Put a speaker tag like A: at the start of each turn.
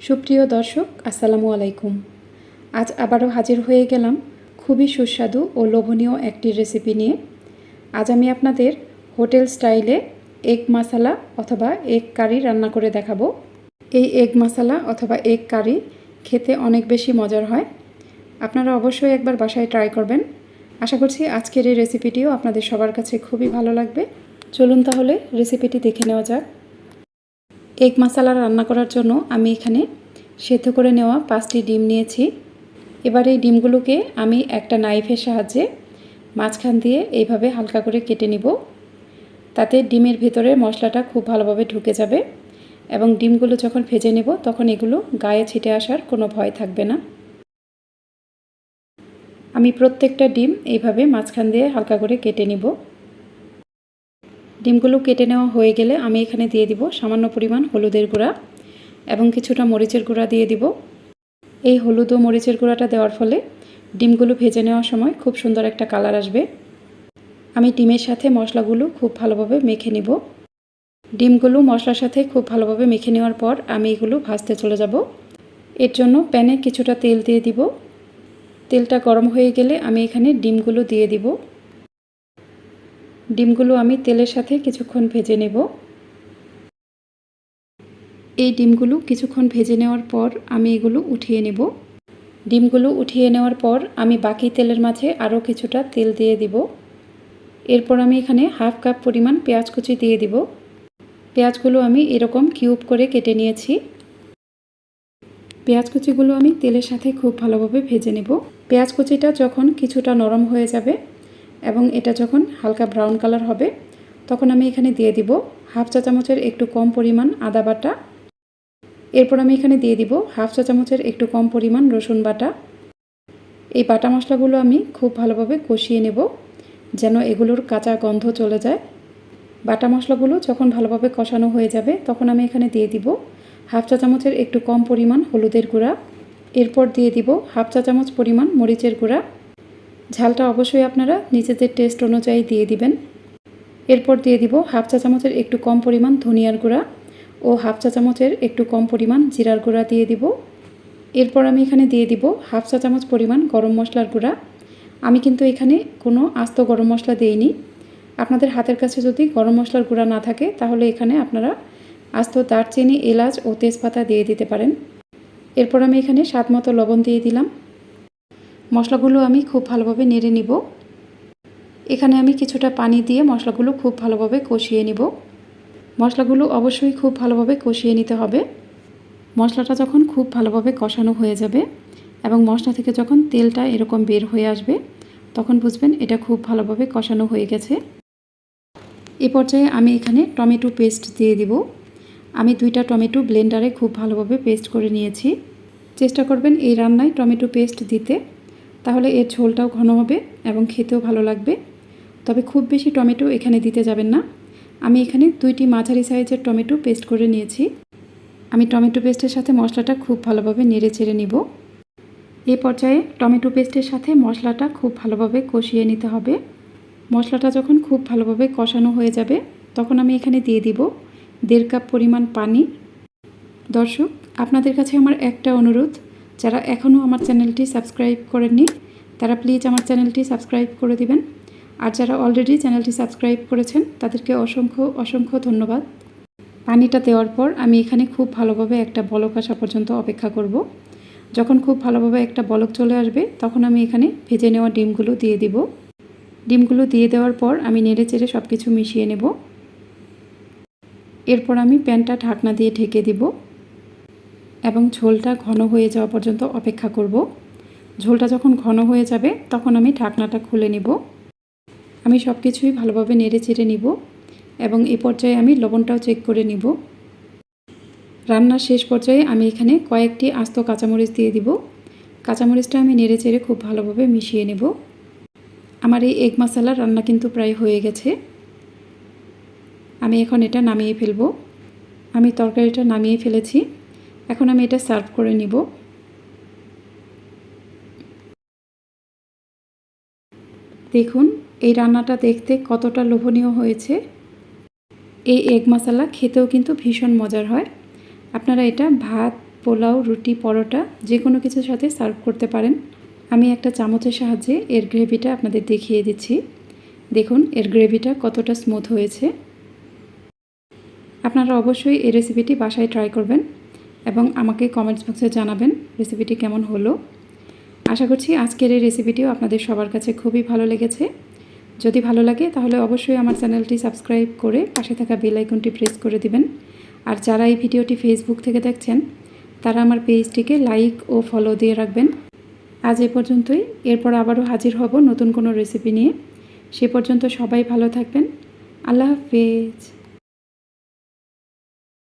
A: সুপ্রিয় দর্শক, আসসালামু আলাইকুম। আজ আবারও হাজির হয়ে গেলাম খুবই সুস্বাদু ও লোভনীয় একটি রেসিপি নিয়ে। আজ আমি আপনাদের হোটেল স্টাইলে এগ মশালা অথবা এগ কারি রান্না করে দেখাবো। এই এগ মশালা অথবা এগ কারি খেতে অনেক বেশি মজার হয়। আপনারা অবশ্যই একবার বাসায় ট্রাই করবেন। আশা করছি আজকের এই রেসিপিটিও আপনাদের সবার কাছে খুবই ভালো লাগবে। চলুন তাহলে রেসিপিটি দেখে নেওয়া যাক। এগ মশালা রান্না করার জন্য আমি এখানে সেদ্ধ করে নেওয়া 5টি ডিম নিয়েছি। এবার এই ডিমগুলোকে আমি একটা নাইফের সাহায্যে মাঝখান দিয়ে এইভাবে হালকা করে কেটে নিব। তাতে ডিমের ভিতরে মশলাটা খুব ভালোভাবে ঢুকে যাবে এবং ডিমগুলো যখন ভেজে নেব তখন এগুলো গায়ে ছিটে আসার কোনো ভয় থাকবে না। আমি প্রত্যেকটা ডিম এইভাবে মাঝখান দিয়ে হালকা করে কেটে নিব। ডিমগুলো কেটে নেওয়া হয়ে গেলে আমি এখানে দিয়ে দিব সামান্য পরিমাণ হলুদের গুঁড়া এবং কিছুটা মরিচের গুঁড়া দিয়ে দিব। এই হলুদ ও মরিচের গুঁড়াটা দেওয়ার ফলে ডিমগুলো ভেজে নেওয়ার সময় খুব সুন্দর একটা কালার আসবে। আমি ডিমের সাথে মশলাগুলো খুব ভালোভাবে মেখে নিব। ডিমগুলো মশলার সাথে খুব ভালোভাবে মেখে নেওয়ার পর আমি এগুলো ভাজতে চলে যাব। এর জন্য প্যানে কিছুটা তেল দিয়ে দিব। তেলটা গরম হয়ে গেলে আমি এখানে ডিমগুলো দিয়ে দিব। ডিমগুলো আমি তেলের সাথে কিছুক্ষণ ভেজে নেব। এই ডিমগুলো কিছুক্ষণ ভেজে নেওয়ার পর আমি এগুলো উঠিয়ে নেব। ডিমগুলো উঠিয়ে নেওয়ার পর আমি বাকি তেলের মাঝে আরও কিছুটা তেল দিয়ে দিব। এরপর আমি এখানে হাফ কাপ পরিমাণ পেঁয়াজ কুচি দিয়ে দিব। পেঁয়াজগুলো আমি এরকম কিউব করে কেটে নিয়েছি। পেঁয়াজ কুচিগুলো আমি তেলের সাথে খুব ভালোভাবে ভেজে নেব। পেঁয়াজ কুচিটা যখন কিছুটা নরম হয়ে যাবে এবং এটা যখন হালকা ব্রাউন কালার হবে তখন আমি এখানে দিয়ে দিব হাফ চা চামচের একটু কম পরিমাণ আদা বাটা। এরপর আমি এখানে দিয়ে দিব হাফ চা চামচের একটু কম পরিমাণ রসুন বাটা। এই বাটা মশলাগুলো আমি খুব ভালোভাবে কষিয়ে নেব যেন এগুলোর কাঁচা গন্ধ চলে যায়। বাটা মশলাগুলো যখন ভালোভাবে কষানো হয়ে যাবে তখন আমি এখানে দিয়ে দিব হাফ চা চামচের একটু কম পরিমাণ হলুদের গুঁড়া। এরপর দিয়ে দিব হাফ চা চামচ পরিমাণ মরিচের গুঁড়া। ঝালটা অবশ্যই আপনারা নিজেদের টেস্ট অনুযায়ী দিয়ে দিবেন। এরপর দিয়ে দিব হাফ চা চামচের একটু কম পরিমাণ ধনিয়ার গুঁড়া ও হাফ চা চামচের একটু কম পরিমাণ জিরার গুঁড়া দিয়ে দিব। এরপর আমি এখানে দিয়ে দিব হাফ চা চামচ পরিমাণ গরম মশলার গুঁড়া। আমি কিন্তু এখানে কোনো আস্ত গরম মশলা দেইনি। আপনাদের হাতের কাছে যদি গরম মশলার গুঁড়া না থাকে তাহলে এখানে আপনারা আস্ত দারচিনি, এলাচ ও তেজপাতা দিয়ে দিতে পারেন। এরপর আমি এখানে স্বাদ মতো লবণ দিয়ে দিলাম। মশলাগুলো আমি খুব ভালোভাবে নেড়ে নিব। এখানে আমি কিছুটা পানি দিয়ে মশলাগুলো খুব ভালোভাবে কষিয়ে নিব। মশলাগুলো অবশ্যই খুব ভালোভাবে কষিয়ে নিতে হবে। মশলাটা যখন খুব ভালোভাবে কষানো হয়ে যাবে এবং মশলা থেকে যখন তেলটা এরকম বের হয়ে আসবে তখন বুঝবেন এটা খুব ভালোভাবে কষানো হয়ে গেছে। এই পর্যায়ে আমি এখানে টমেটো পেস্ট দিয়ে দিব। আমি 2টা টমেটো ব্লেন্ডারে খুব ভালোভাবে পেস্ট করে নিয়েছি। চেষ্টা করবেন এই রান্নায় টমেটো পেস্ট দিতে, তাহলে এর ঝোলটাও ঘন হবে এবং খেতেও ভালো লাগবে। তবে খুব বেশি টমেটো এখানে দিতে যাবেন না। আমি এখানে 2টি মাঝারি সাইজের টমেটো পেস্ট করে নিয়েছি। আমি টমেটো পেস্টের সাথে মশলাটা খুব ভালোভাবে নেড়ে চেড়ে নিব। এই পর্যায়ে টমেটো পেস্টের সাথে মশলাটা খুব ভালোভাবে কষিয়ে নিতে হবে। মশলাটা যখন খুব ভালোভাবে কষানো হয়ে যাবে তখন আমি এখানে দিয়ে দিব 1.5 কাপ পরিমাণ পানি। দর্শক, আপনাদের কাছে আমার একটা অনুরোধ, যারা এখনও আমার চ্যানেলটি সাবস্ক্রাইব করেননি তারা প্লিজ আমার চ্যানেলটি সাবস্ক্রাইব করে দিবেন। আর যারা অলরেডি চ্যানেলটি সাবস্ক্রাইব করেছেন তাদেরকে অসংখ্য অসংখ্য ধন্যবাদ। পানিটা দেওয়ার পর আমি এখানে খুব ভালোভাবে একটা বলক আসা পর্যন্ত অপেক্ষা করব। যখন খুব ভালোভাবে একটা বলক চলে আসবে তখন আমি এখানে ভেজে নেওয়া ডিমগুলো দিয়ে দিব। ডিমগুলো দিয়ে দেওয়ার পর আমি নেড়ে চেড়ে সব কিছু মিশিয়ে নেব। এরপর আমি প্যানটা ঢাকনা দিয়ে ঢেকে দিব এবং ঝোলটা ঘন হয়ে যাওয়া পর্যন্ত অপেক্ষা করব। ঝোলটা যখন ঘন হয়ে যাবে তখন আমি ঢাকনাটা খুলে নিব। আমি সব কিছুই ভালোভাবে নেড়ে চেড়ে নিব এবং এই পর্যায়ে আমি লবণটাও চেক করে নিব। রান্নার শেষ পর্যায়ে আমি এখানে কয়েকটি আস্ত কাঁচামরিচ দিয়ে দিব। কাঁচামরিচটা আমি নেড়ে চেড়ে খুব ভালোভাবে মিশিয়ে নেব। আমার এই এগ মশালা রান্না কিন্তু প্রায় হয়ে গেছে। আমি এখন এটা নামিয়ে ফেলব। আমি তরকারিটা নামিয়ে ফেলেছি। এখন আমি এটা সার্ভ করে নিব। দেখুন এই রান্নাটা দেখতে কতটা লোভনীয় হয়েছে। এই এগ মশালা খেতেও কিন্তু ভীষণ মজার হয়। আপনারা এটা ভাত, পোলাও, রুটি, পরোটা যে কোনো কিছুর সাথে সার্ভ করতে পারেন। আমি একটা চামচের সাহায্যে এর গ্রেভিটা আপনাদের দেখিয়ে দিচ্ছি। দেখুন এর গ্রেভিটা কতটা স্মুথ হয়েছে। আপনারা অবশ্যই এই রেসিপিটি বাসায় ট্রাই করবেন এবং আমাকে কমেন্টস বক্সে জানাবেন রেসিপিটি কেমন হলো। আশা করছি আজকের এই রেসিপিটিও আপনাদের সবার কাছে খুবই ভালো লেগেছে। যদি ভালো লাগে তাহলে অবশ্যই আমার চ্যানেলটি সাবস্ক্রাইব করে পাশে থাকা বেল আইকনটি প্রেস করে দিবেন। আর যারা এই ভিডিওটি ফেসবুক থেকে দেখছেন তারা আমার পেজটিকে লাইক ও ফলো দিয়ে রাখবেন। আজ এ পর্যন্তই। এরপর আবারও হাজির হব নতুন কোনো রেসিপি নিয়ে। সে পর্যন্ত সবাই ভালো থাকবেন। আল্লাহ হাফেজ।